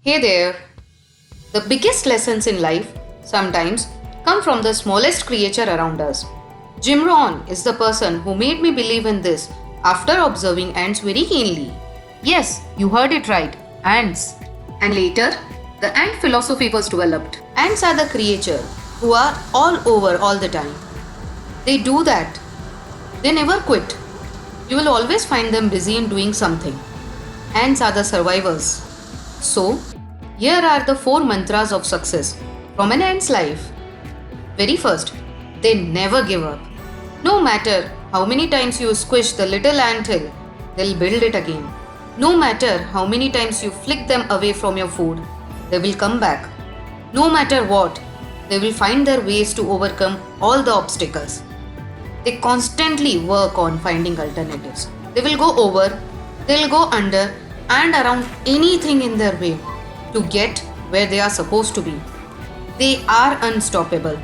Hey there! The biggest lessons in life sometimes come from the smallest creature around us. Jim Rohn is the person who made me believe in this after observing ants very keenly. Yes, you heard it right, ants. And later, the ant philosophy was developed. Ants are the creature who are all over all the time. They do that. They never quit. You will always find them busy in doing something. Ants are the survivors. So, here are the 4 mantras of success from an ant's life. Very first, they never give up. No matter how many times you squish the little anthill, they'll build it again. No matter how many times you flick them away from your food, they will come back. No matter what, they will find their ways to overcome all the obstacles. They constantly work on finding alternatives. They will go over, they'll go under, and around anything in their way to get where they are supposed to be. They are unstoppable.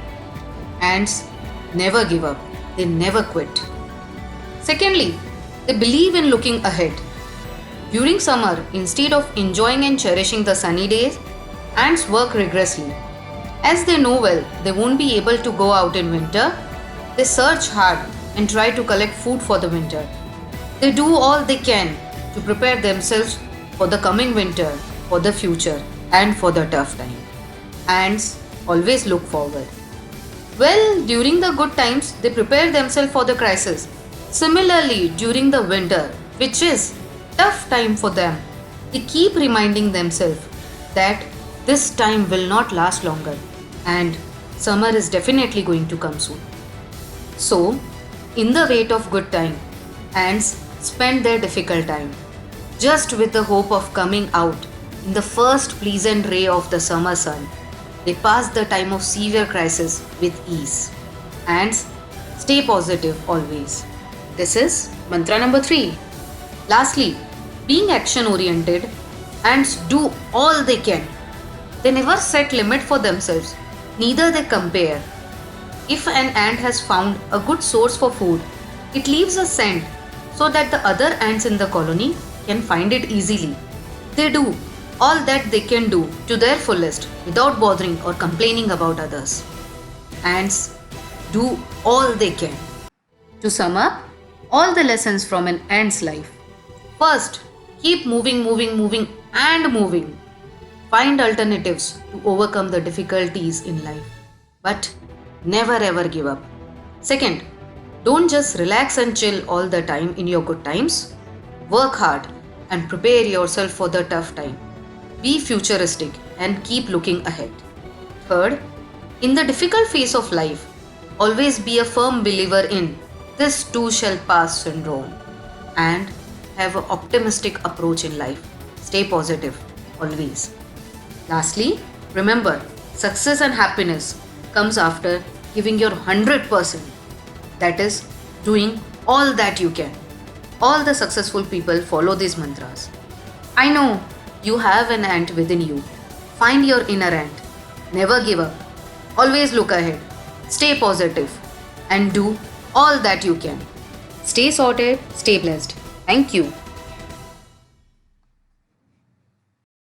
Ants never give up, they never quit. Secondly, they believe in looking ahead. During summer, instead of enjoying and cherishing the sunny days, ants work rigorously. As they know well they won't be able to go out in winter, they search hard and try to collect food for the winter. They do all they can to prepare themselves for the coming winter, for the future, and for the tough time. Ants always look forward. Well, during the good times, they prepare themselves for the crisis. Similarly, during the winter, which is tough time for them, they keep reminding themselves that this time will not last longer and summer is definitely going to come soon. So, in the wait of good time, ants spend their difficult time just with the hope of coming out in the first pleasant ray of the summer sun. They pass the time of severe crisis with ease. Ants stay positive always. This is mantra number 3. Lastly, being action oriented, ants do all they can. They never set limit for themselves, neither they compare. If an ant has found a good source for food, it leaves a scent so that the other ants in the colony can find it easily. They do all that they can do to their fullest without bothering or complaining about others. Ants do all they can. To sum up, all the lessons from an ant's life. First, keep moving, and moving. Find alternatives to overcome the difficulties in life, but never ever give up. Second, don't just relax and chill all the time in your good times. Work hard and prepare yourself for the tough time. Be futuristic and keep looking ahead. Third, in the difficult phase of life, always be a firm believer in this too shall pass syndrome and have an optimistic approach in life. Stay positive always. Lastly, remember, success and happiness comes after giving your 100%. That is, doing all that you can. All the successful people follow these mantras. I know you have an ant within you. Find your inner ant. Never give up. Always look ahead. Stay positive and do all that you can. Stay sorted, stay blessed. Thank you.